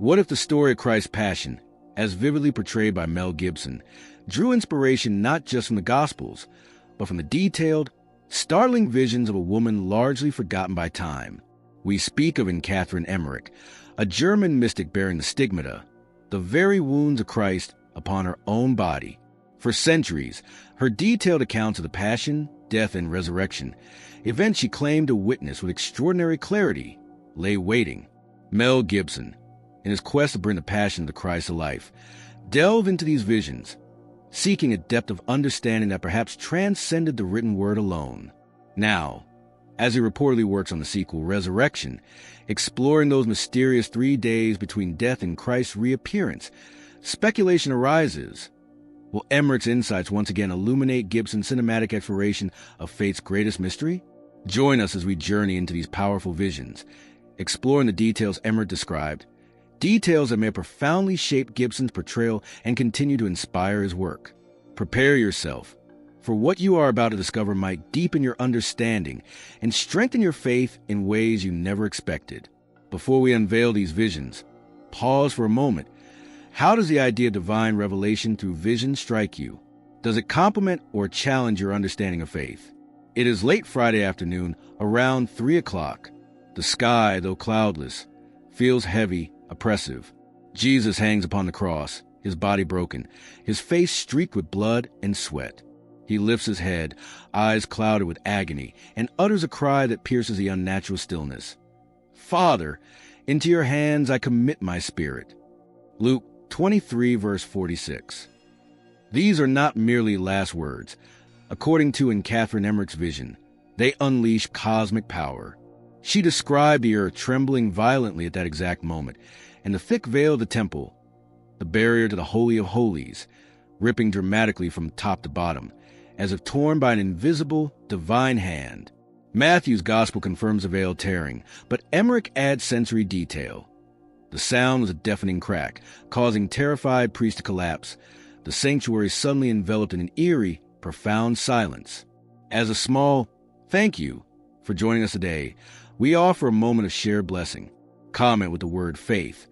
What if the story of Christ's Passion, as vividly portrayed by Mel Gibson, drew inspiration not just from the Gospels, but from the detailed, startling visions of a woman largely forgotten by time? We speak of in Catherine Emmerich, a German mystic bearing the stigmata, the very wounds of Christ upon her own body. For centuries, her detailed accounts of the Passion, death, and resurrection, events she claimed to witness with extraordinary clarity, lay waiting. Mel Gibson, in his quest to bring the Passion of the Christ to life, delve into these visions, seeking a depth of understanding that perhaps transcended the written word alone. Now, as he reportedly works on the sequel, Resurrection, exploring those mysterious 3 days between death and Christ's reappearance, speculation arises. Will Emmerich's insights once again illuminate Gibson's cinematic exploration of faith's greatest mystery? Join us as we journey into these powerful visions, exploring the details Emmerich described, details that may profoundly shape Gibson's portrayal and continue to inspire his work. Prepare yourself, for what you are about to discover might deepen your understanding and strengthen your faith in ways you never expected. Before we unveil these visions, pause for a moment. How does the idea of divine revelation through vision strike you? Does it complement or challenge your understanding of faith? It is late Friday afternoon, around 3 o'clock. The sky, though cloudless, feels heavy, oppressive. Jesus hangs upon the cross, his body broken, his face streaked with blood and sweat. He lifts his head, eyes clouded with agony, and utters a cry that pierces the unnatural stillness. "Father, into your hands I commit my spirit." Luke 23, verse 46. These are not merely last words. According to in Catherine Emmerich's vision, they unleash cosmic power. She described the earth trembling violently at that exact moment, and the thick veil of the temple, the barrier to the Holy of Holies, ripping dramatically from top to bottom, as if torn by an invisible, divine hand. Matthew's gospel confirms the veil tearing, but Emmerich adds sensory detail. The sound was a deafening crack, causing terrified priests to collapse, the sanctuary suddenly enveloped in an eerie, profound silence. As a small thank you for joining us today, we offer a moment of shared blessing. Comment with the word faith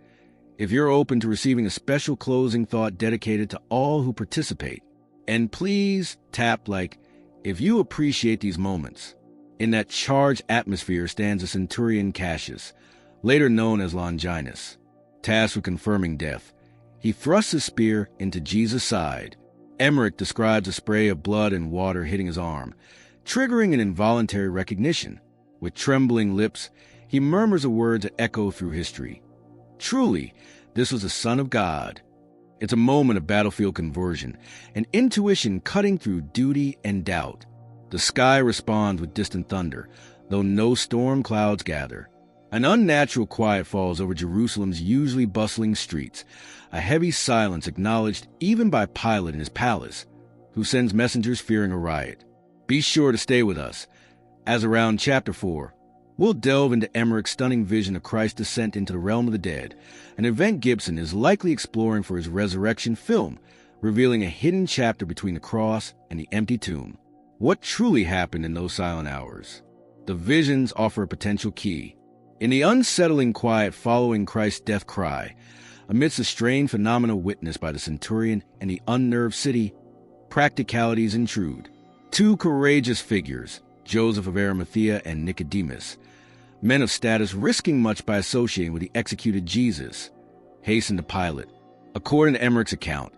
if you're open to receiving a special closing thought dedicated to all who participate. And please tap like if you appreciate these moments. In that charged atmosphere stands the centurion Cassius, later known as Longinus. Tasked with confirming death, he thrusts his spear into Jesus' side. Emmerich describes a spray of blood and water hitting his arm, triggering an involuntary recognition. With trembling lips, he murmurs the words that echo through history. Truly, this was the Son of God. It's a moment of battlefield conversion, an intuition cutting through duty and doubt. The sky responds with distant thunder, though no storm clouds gather. An unnatural quiet falls over Jerusalem's usually bustling streets, a heavy silence acknowledged even by Pilate in his palace, who sends messengers fearing a riot. Be sure to stay with us, as around Chapter 4, we'll delve into Emmerich's stunning vision of Christ's descent into the realm of the dead, an event Gibson is likely exploring for his Resurrection film, revealing a hidden chapter between the cross and the empty tomb. What truly happened in those silent hours? The visions offer a potential key. In the unsettling quiet following Christ's death cry, amidst the strange phenomena witnessed by the centurion and the unnerved city, practicalities intrude. Two courageous figures, Joseph of Arimathea and Nicodemus, men of status risking much by associating with the executed Jesus, hasten to Pilate. According to Emmerich's account,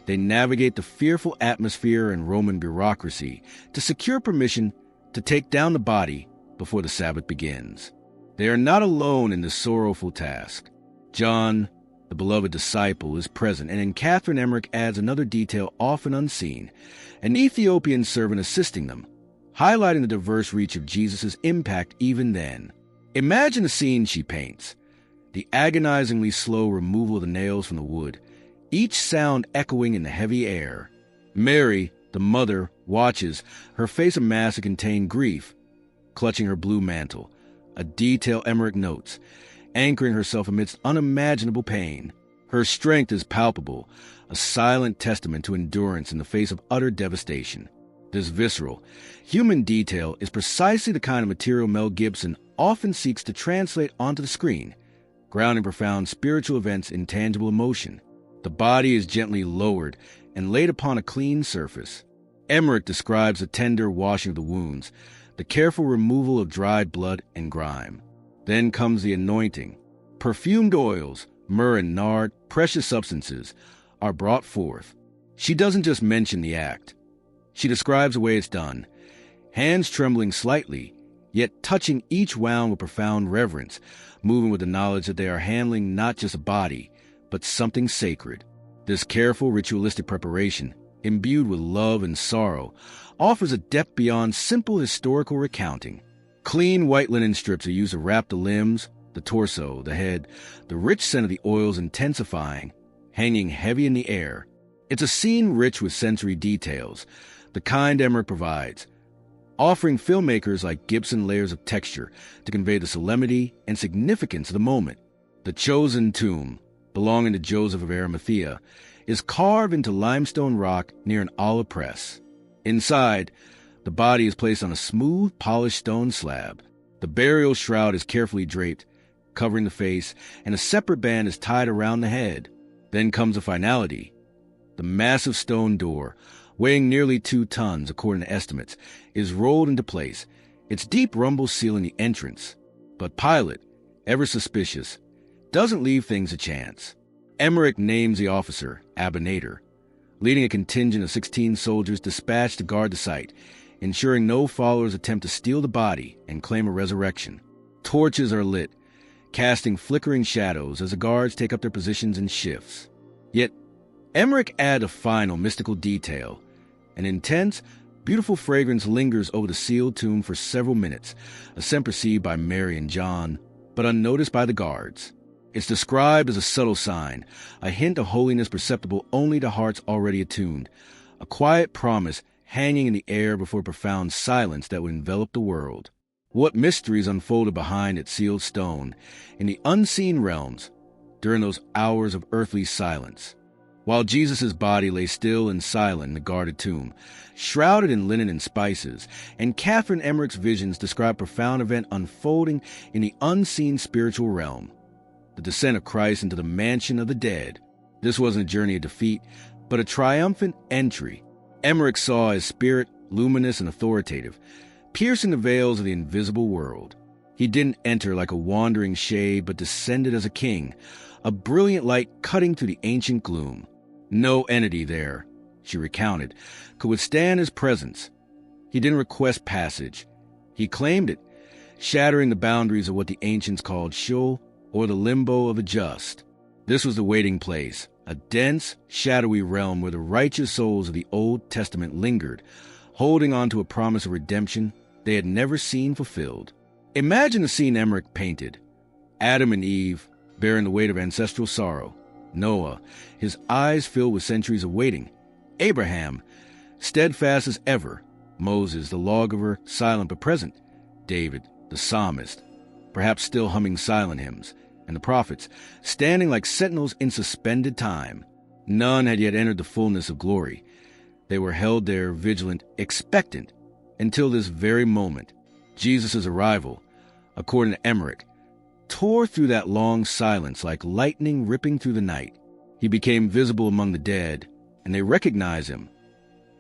they navigate the fearful atmosphere and Roman bureaucracy to secure permission to take down the body before the Sabbath begins. They are not alone in this sorrowful task. John, the beloved disciple, is present, and in Catherine Emmerich adds another detail often unseen, an Ethiopian servant assisting them, highlighting the diverse reach of Jesus' impact even then. Imagine the scene she paints: the agonizingly slow removal of the nails from the wood, each sound echoing in the heavy air. Mary, the mother, watches, her face a mask to contain grief, clutching her blue mantle, a detail Emmerich notes, anchoring herself amidst unimaginable pain. Her strength is palpable, a silent testament to endurance in the face of utter devastation. This visceral, human detail is precisely the kind of material Mel Gibson often seeks to translate onto the screen, grounding profound spiritual events in tangible emotion. The body is gently lowered and laid upon a clean surface. Emmerich describes the tender washing of the wounds, the careful removal of dried blood and grime. Then comes the anointing. Perfumed oils, myrrh and nard, precious substances, are brought forth. She doesn't just mention the act. She describes the way it's done, hands trembling slightly, yet touching each wound with profound reverence, moving with the knowledge that they are handling not just a body, but something sacred. This careful ritualistic preparation, imbued with love and sorrow, offers a depth beyond simple historical recounting. Clean white linen strips are used to wrap the limbs, the torso, the head, the rich scent of the oils intensifying, hanging heavy in the air. It's a scene rich with sensory details, the kind Emmerich provides, offering filmmakers like Gibson layers of texture to convey the solemnity and significance of the moment. The chosen tomb, belonging to Joseph of Arimathea, is carved into limestone rock near an olive press. Inside, the body is placed on a smooth, polished stone slab. The burial shroud is carefully draped, covering the face, and a separate band is tied around the head. Then comes the finality. The massive stone door, weighing nearly 2 tons according to estimates, is rolled into place, its deep rumble sealing the entrance. But Pilate, ever suspicious, doesn't leave things to chance. Emmerich names the officer, Abinator, leading a contingent of 16 soldiers dispatched to guard the site, ensuring no followers attempt to steal the body and claim a resurrection. Torches are lit, casting flickering shadows as the guards take up their positions in shifts. Yet, Emmerich adds a final mystical detail. An intense, beautiful fragrance lingers over the sealed tomb for several minutes, a scent perceived by Mary and John, but unnoticed by the guards. It's described as a subtle sign, a hint of holiness perceptible only to hearts already attuned, a quiet promise hanging in the air before profound silence that would envelop the world. What mysteries unfolded behind its sealed stone, in the unseen realms, during those hours of earthly silence. While Jesus' body lay still and silent in the guarded tomb, shrouded in linen and spices, and Catherine Emmerich's visions describe a profound event unfolding in the unseen spiritual realm. The descent of Christ into the mansion of the dead. This wasn't a journey of defeat, but a triumphant entry. Emmerich saw his spirit, luminous and authoritative, piercing the veils of the invisible world. He didn't enter like a wandering shade, but descended as a king, a brilliant light cutting through the ancient gloom. No entity there, she recounted, could withstand his presence. He didn't request passage. He claimed it, shattering the boundaries of what the ancients called Sheol, or the limbo of the just. This was the waiting place, a dense, shadowy realm where the righteous souls of the Old Testament lingered, holding on to a promise of redemption they had never seen fulfilled. Imagine the scene Emmerich painted. Adam and Eve, bearing the weight of ancestral sorrow. Noah, his eyes filled with centuries of waiting. Abraham, steadfast as ever. Moses, the lawgiver, silent but present. David, the psalmist, perhaps still humming silent hymns. And the prophets, standing like sentinels in suspended time. None had yet entered the fullness of glory. They were held there vigilant, expectant, until this very moment. Jesus' arrival, according to Emmerich, tore through that long silence like lightning ripping through the night. He became visible among the dead, and they recognized him,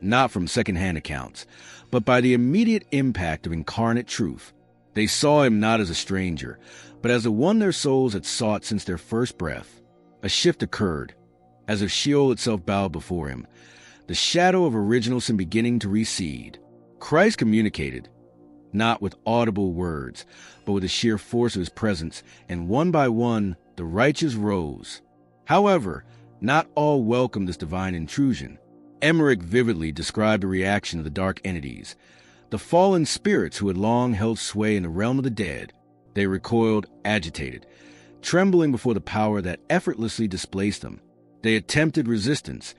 not from second-hand accounts, but by the immediate impact of incarnate truth. They saw him not as a stranger, but as the one their souls had sought since their first breath. A shift occurred, as if Sheol itself bowed before him, the shadow of original sin beginning to recede. Christ communicated, not with audible words, but with the sheer force of his presence, and one by one the righteous rose. However, not all welcomed this divine intrusion. Emmerich vividly described the reaction of the dark entities, the fallen spirits who had long held sway in the realm of the dead. They recoiled, agitated, trembling before the power that effortlessly displaced them. They attempted resistance,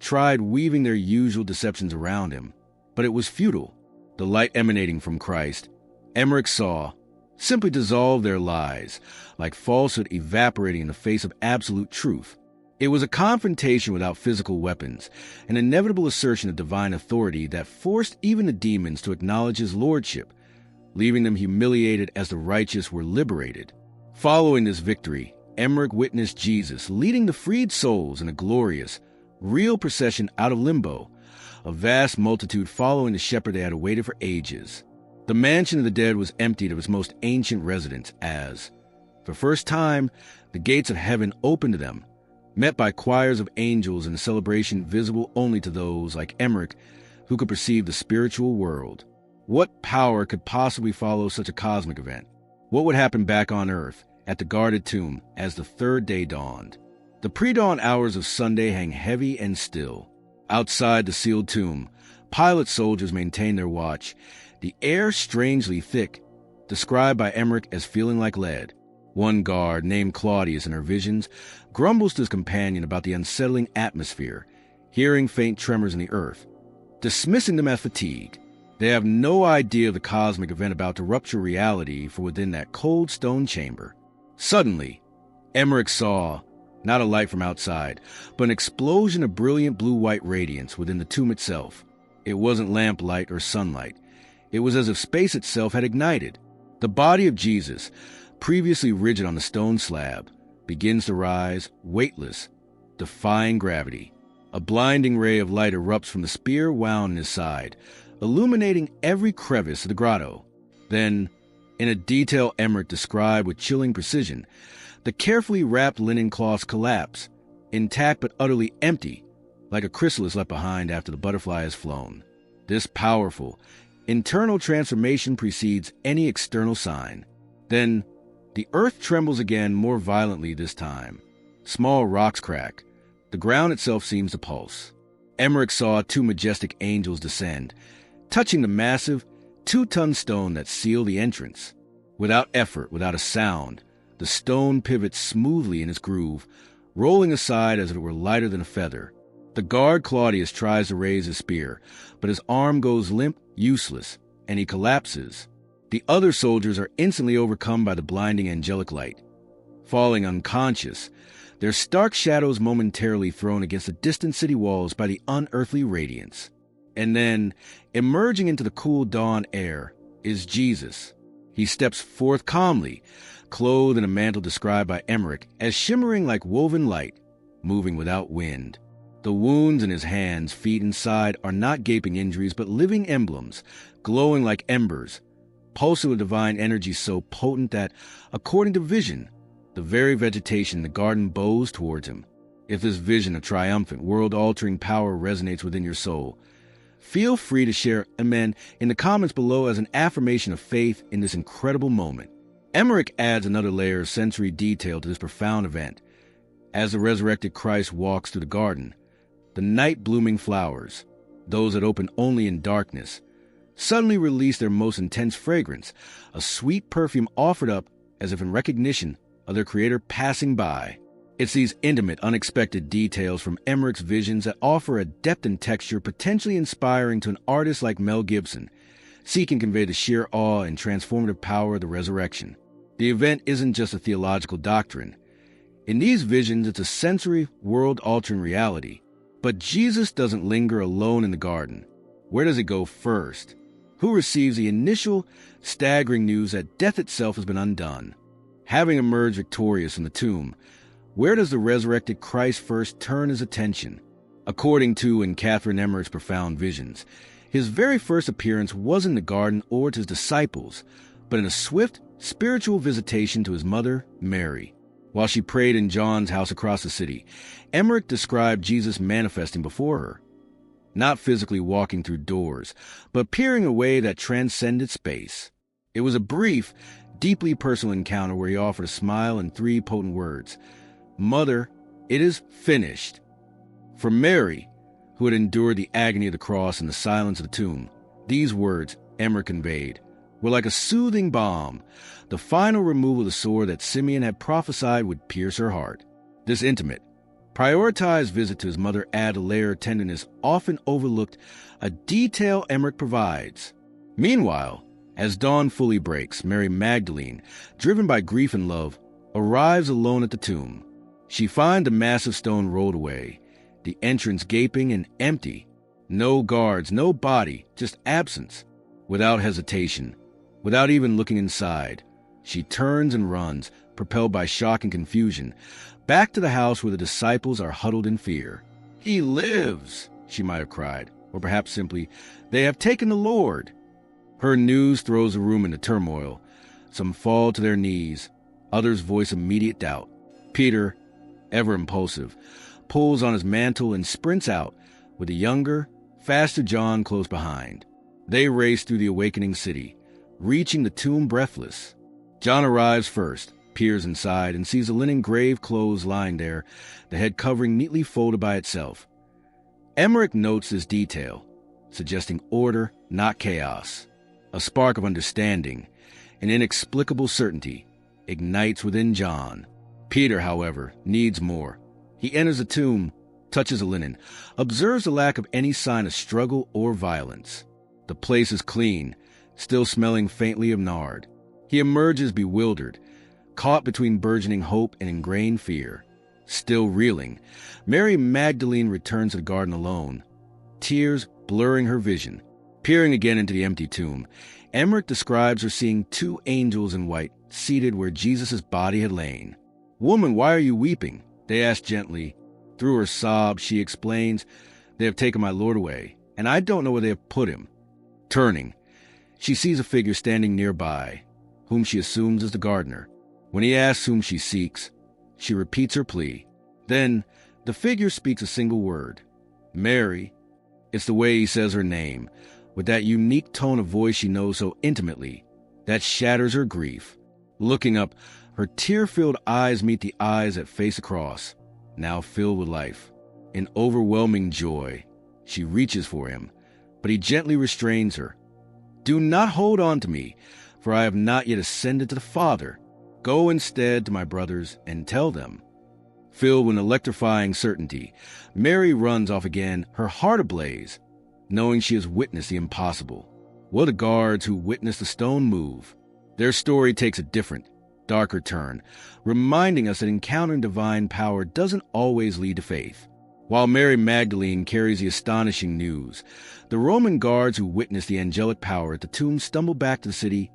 tried weaving their usual deceptions around him, but it was futile. The light emanating from Christ, Emmerich saw, simply dissolved their lies, like falsehood evaporating in the face of absolute truth. It was a confrontation without physical weapons, an inevitable assertion of divine authority that forced even the demons to acknowledge his lordship, leaving them humiliated as the righteous were liberated. Following this victory, Emmerich witnessed Jesus leading the freed souls in a glorious, real procession out of limbo, a vast multitude following the shepherd they had awaited for ages. The mansion of the dead was emptied of its most ancient residents as, for the first time, the gates of heaven opened to them, met by choirs of angels in a celebration visible only to those, like Emmerich, who could perceive the spiritual world. What power could possibly follow such a cosmic event? What would happen back on Earth, at the guarded tomb, as the third day dawned? The pre-dawn hours of Sunday hang heavy and still. Outside the sealed tomb, pilot soldiers maintain their watch, the air strangely thick, described by Emmerich as feeling like lead. One guard, named Claudius in her visions, grumbles to his companion about the unsettling atmosphere, hearing faint tremors in the earth, dismissing them as fatigue. They have no idea of the cosmic event about to rupture reality for within that cold stone chamber. Suddenly, Emmerich saw, not a light from outside, but an explosion of brilliant blue-white radiance within the tomb itself. It wasn't lamplight or sunlight. It was as if space itself had ignited. The body of Jesus, previously rigid on the stone slab, begins to rise, weightless, defying gravity. A blinding ray of light erupts from the spear wound in his side, illuminating every crevice of the grotto. Then, in a detail Emmerich described with chilling precision, the carefully wrapped linen cloths collapse, intact but utterly empty, like a chrysalis left behind after the butterfly has flown. This powerful, internal transformation precedes any external sign. Then, the earth trembles again, more violently this time. Small rocks crack. The ground itself seems to pulse. Emmerich saw two majestic angels descend, touching the massive, 2-ton stone that sealed the entrance. Without effort, without a sound, the stone pivots smoothly in its groove, rolling aside as if it were lighter than a feather. The guard Claudius tries to raise his spear, but his arm goes limp, useless, and he collapses. The other soldiers are instantly overcome by the blinding angelic light. Falling unconscious, their stark shadows momentarily thrown against the distant city walls by the unearthly radiance. And then, emerging into the cool dawn air, is Jesus. He steps forth calmly, clothed in a mantle described by Emmerich as shimmering like woven light, moving without wind. The wounds in his hands, feet, and side are not gaping injuries, but living emblems, glowing like embers, pulsing with divine energy so potent that, according to vision, the very vegetation in the garden bows towards him. If this vision of triumphant, world-altering power resonates within your soul, feel free to share amen in the comments below as an affirmation of faith in this incredible moment. Emmerich adds another layer of sensory detail to this profound event. As the resurrected Christ walks through the garden, the night-blooming flowers, those that open only in darkness, suddenly release their most intense fragrance, a sweet perfume offered up as if in recognition of their creator passing by. It's these intimate, unexpected details from Emmerich's visions that offer a depth and texture potentially inspiring to an artist like Mel Gibson, seeking to convey the sheer awe and transformative power of the resurrection. The event isn't just a theological doctrine. In these visions, it's a sensory, world-altering reality. But Jesus doesn't linger alone in the garden. Where does it go first? Who receives the initial, staggering news that death itself has been undone? Having emerged victorious from the tomb, where does the resurrected Christ first turn his attention? According to and Catherine Emmerich's profound visions, his very first appearance wasn't in the garden or to his disciples, but in a swift, spiritual visitation to his mother, Mary. While she prayed in John's house across the city, Emmerich described Jesus manifesting before her, not physically walking through doors, but appearing in a way that transcended space. It was a brief, deeply personal encounter where he offered a smile and 3 potent words. Mother, it is finished. For Mary, who had endured the agony of the cross and the silence of the tomb, these words, Emmerich conveyed, were like a soothing balm, the final removal of the sword that Simeon had prophesied would pierce her heart. This intimate, prioritized visit to his mother added a layer of tenderness often overlooked, a detail Emmerich provides. Meanwhile, as dawn fully breaks, Mary Magdalene, driven by grief and love, arrives alone at the tomb. She finds the massive stone rolled away, the entrance gaping and empty. No guards, no body, just absence. Without hesitation, without even looking inside, she turns and runs, propelled by shock and confusion, back to the house where the disciples are huddled in fear. "He lives," she might have cried, or perhaps simply, "They have taken the Lord." Her news throws the room into turmoil. Some fall to their knees, others voice immediate doubt. Peter, ever impulsive, pulls on his mantle and sprints out, with the younger, faster John close behind. They race through the awakening city, reaching the tomb breathless. John arrives first, peers inside, and sees a linen grave clothes lying there, the head covering neatly folded by itself. Emmerich notes this detail, suggesting order, not chaos. A spark of understanding, an inexplicable certainty, ignites within John. Peter, however, needs more. He enters the tomb, touches the linen, observes the lack of any sign of struggle or violence. The place is clean, still smelling faintly of nard. He emerges bewildered, caught between burgeoning hope and ingrained fear. Still reeling, Mary Magdalene returns to the garden alone, tears blurring her vision. Peering again into the empty tomb, Emmerich describes her seeing two angels in white seated where Jesus' body had lain. "Woman, why are you weeping?" they ask gently. Through her sobs, she explains, "They have taken my Lord away, and I don't know where they have put him." Turning, she sees a figure standing nearby, whom she assumes is the gardener. When he asks whom she seeks, she repeats her plea. Then, the figure speaks a single word, "Mary." It's the way he says her name, with that unique tone of voice she knows so intimately, that shatters her grief. Looking up, her tear-filled eyes meet the eyes that face across, now filled with life. In overwhelming joy, she reaches for him, but he gently restrains her. "Do not hold on to me, for I have not yet ascended to the Father. Go instead to my brothers and tell them." Filled with electrifying certainty, Mary runs off again, her heart ablaze, knowing she has witnessed the impossible. What the guards who witnessed the stone move? Their story takes a different, darker turn, reminding us that encountering divine power doesn't always lead to faith. While Mary Magdalene carries the astonishing news, the Roman guards who witnessed the angelic power at the tomb stumble back to the city,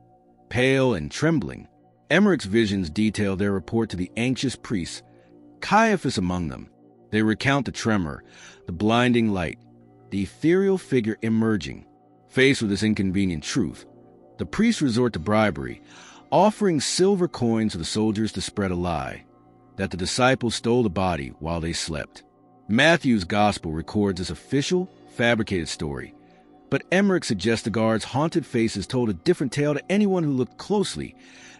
pale and trembling. Emmerich's visions detail their report to the anxious priests, Caiaphas among them. They recount the tremor, the blinding light, the ethereal figure emerging. Faced with this inconvenient truth, the priests resort to bribery, offering silver coins to the soldiers to spread a lie, that the disciples stole the body while they slept. Matthew's gospel records this official, fabricated story, but Emmerich suggests the guards' haunted faces told a different tale to anyone who looked closely.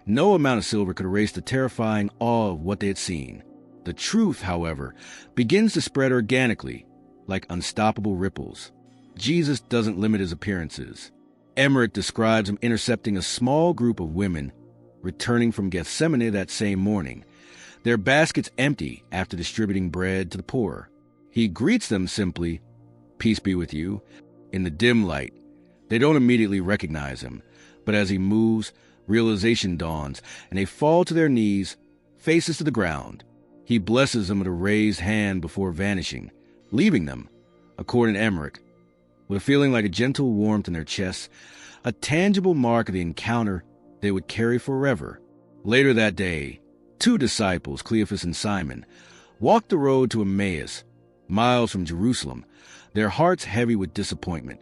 No amount of silver could erase the terrifying awe of what they had seen. The truth, however, begins to spread organically, like unstoppable ripples. Jesus doesn't limit his appearances. Emmerich describes him intercepting a small group of women returning from Gethsemane that same morning, their baskets empty after distributing bread to the poor. He greets them simply, "Peace be with you." In the dim light, they don't immediately recognize him, but as he moves, realization dawns, and they fall to their knees, faces to the ground. He blesses them with a raised hand before vanishing, leaving them, according to Emmerich, with a feeling like a gentle warmth in their chests, a tangible mark of the encounter they would carry forever. Later that day, two disciples, Cleophas and Simon, walked the road to Emmaus, miles from Jerusalem, their hearts heavy with disappointment,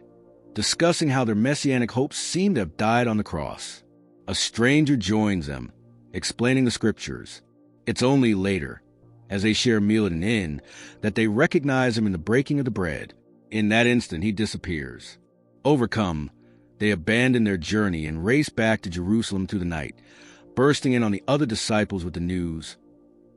discussing how their messianic hopes seemed to have died on the cross. A stranger joins them, explaining the scriptures. It's only later, as they share a meal at an inn, that they recognize him in the breaking of the bread. In that instant, he disappears. Overcome, they abandon their journey and race back to Jerusalem through the night, bursting in on the other disciples with the news,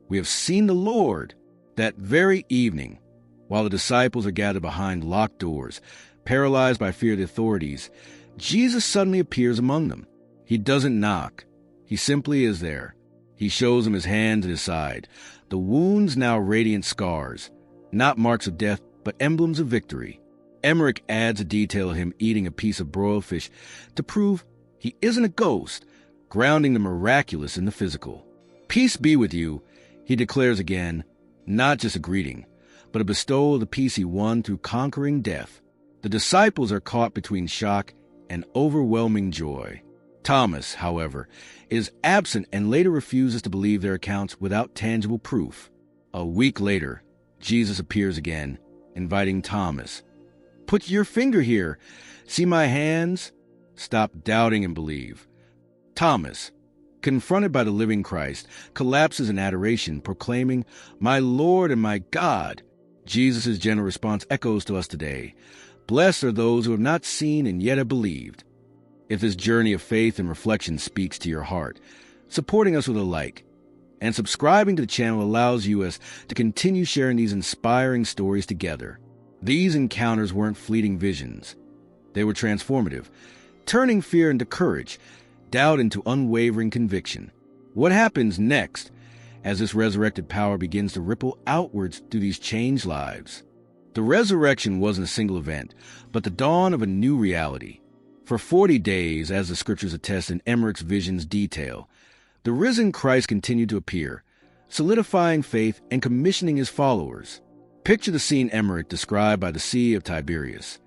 "We have seen the Lord." That very evening, while the disciples are gathered behind locked doors, paralyzed by fear of the authorities, Jesus suddenly appears among them. He doesn't knock. He simply is there. He shows them his hands and his side, the wounds now radiant scars, not marks of death, but emblems of victory. Emmerich adds a detail of him eating a piece of broiled fish to prove he isn't a ghost, grounding the miraculous in the physical. "Peace be with you," he declares again, not just a greeting, but a bestowal of the peace he won through conquering death. The disciples are caught between shock and overwhelming joy. Thomas, however, is absent and later refuses to believe their accounts without tangible proof. A week later, Jesus appears again, inviting Thomas. "Put your finger here. See my hands? Stop doubting and believe." Thomas, confronted by the living Christ, collapses in adoration, proclaiming, "My Lord and my God." Jesus' gentle response echoes to us today. Blessed are those who have not seen and yet have believed. If this journey of faith and reflection speaks to your heart, supporting us with a like and subscribing to the channel allows us to continue sharing these inspiring stories together. These encounters weren't fleeting visions. They were transformative, turning fear into courage, doubt into unwavering conviction. What happens next as this resurrected power begins to ripple outwards through these changed lives? The resurrection wasn't a single event, but the dawn of a new reality. For 40 days, as the scriptures attest in Emmerich's visions detail, the risen Christ continued to appear, solidifying faith and commissioning his followers. Picture the scene Emmerich described by the Sea of Tiberias.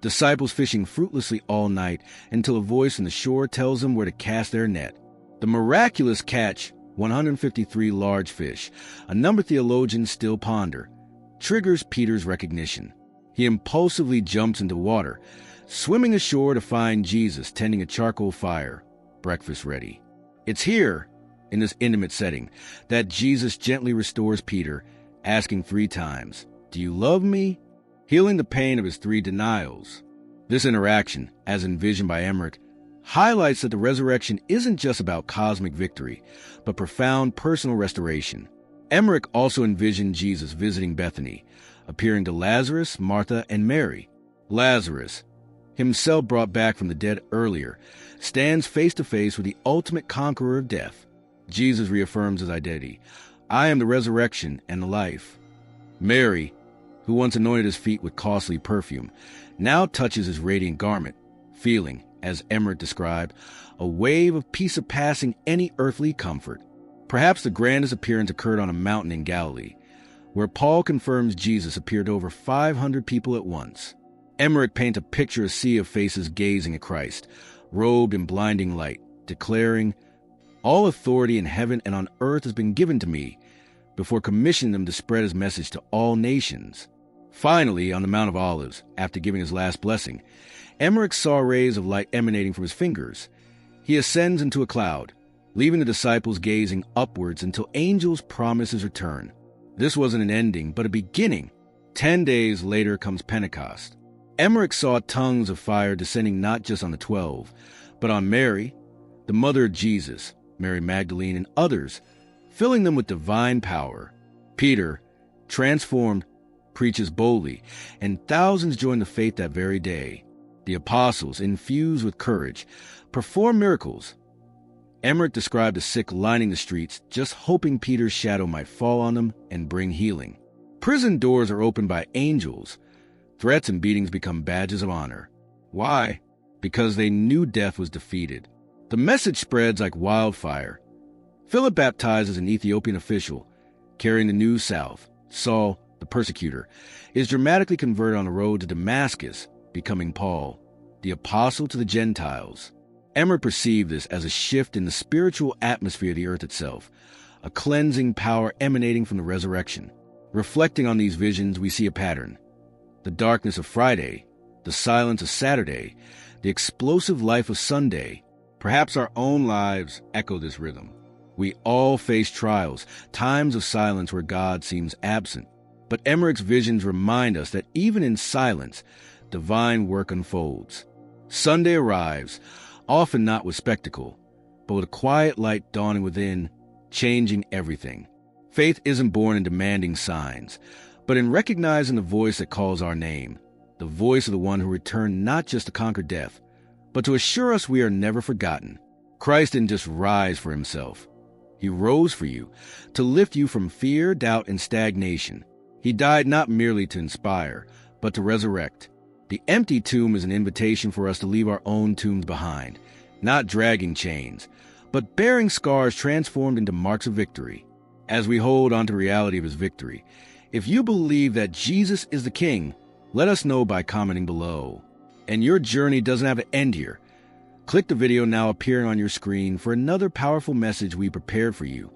Disciples fishing fruitlessly all night until a voice from the shore tells them where to cast their net. The miraculous catch, 153 large fish, a number theologians still ponder, triggers Peter's recognition. He impulsively jumps into water, swimming ashore to find Jesus tending a charcoal fire, breakfast ready. It's here, in this intimate setting, that Jesus gently restores Peter, asking 3 times, "Do you love me?" healing the pain of his 3 denials. This interaction, as envisioned by Emmerich, highlights that the resurrection isn't just about cosmic victory, but profound personal restoration. Emmerich also envisioned Jesus visiting Bethany, appearing to Lazarus, Martha, and Mary. Lazarus, himself brought back from the dead earlier, stands face to face with the ultimate conqueror of death. Jesus reaffirms his identity. "I am the resurrection and the life." Mary, who once anointed his feet with costly perfume, now touches his radiant garment, feeling, as Emmerich described, a wave of peace surpassing any earthly comfort. Perhaps the grandest appearance occurred on a mountain in Galilee, where Paul confirms Jesus appeared to over 500 people at once. Emmerich paints a picture of a sea of faces gazing at Christ, robed in blinding light, declaring, "All authority in heaven and on earth has been given to me," before commissioning them to spread his message to all nations. Finally, on the Mount of Olives, after giving his last blessing, Emmerich saw rays of light emanating from his fingers. He ascends into a cloud, leaving the disciples gazing upwards until angels promise his return. This wasn't an ending, but a beginning. 10 days later comes Pentecost. Emmerich saw tongues of fire descending not just on the 12, but on Mary, the mother of Jesus, Mary Magdalene, and others, filling them with divine power. Peter, transformed, preaches boldly, and thousands join the faith that very day. The apostles, infused with courage, perform miracles. Emmerich described the sick lining the streets, just hoping Peter's shadow might fall on them and bring healing. Prison doors are opened by angels. Threats and beatings become badges of honor. Why? Because they knew death was defeated. The message spreads like wildfire. Philip baptizes an Ethiopian official, carrying the news south. Saul, the persecutor, is dramatically converted on the road to Damascus, becoming Paul, the apostle to the Gentiles. Emmerich perceived this as a shift in the spiritual atmosphere of the earth itself, a cleansing power emanating from the resurrection. Reflecting on these visions, we see a pattern. The darkness of Friday, the silence of Saturday, the explosive life of Sunday. Perhaps our own lives echo this rhythm. We all face trials, times of silence where God seems absent. But Emmerich's visions remind us that even in silence, divine work unfolds. Sunday arrives, often not with spectacle, but with a quiet light dawning within, changing everything. Faith isn't born in demanding signs, but in recognizing the voice that calls our name, the voice of the one who returned not just to conquer death, but to assure us we are never forgotten. Christ didn't just rise for himself. He rose for you, to lift you from fear, doubt, and stagnation. He died not merely to inspire, but to resurrect. The empty tomb is an invitation for us to leave our own tombs behind, not dragging chains, but bearing scars transformed into marks of victory. As we hold on to the reality of his victory, if you believe that Jesus is the King, let us know by commenting below. And your journey doesn't have to end here. Click the video now appearing on your screen for another powerful message we prepared for you.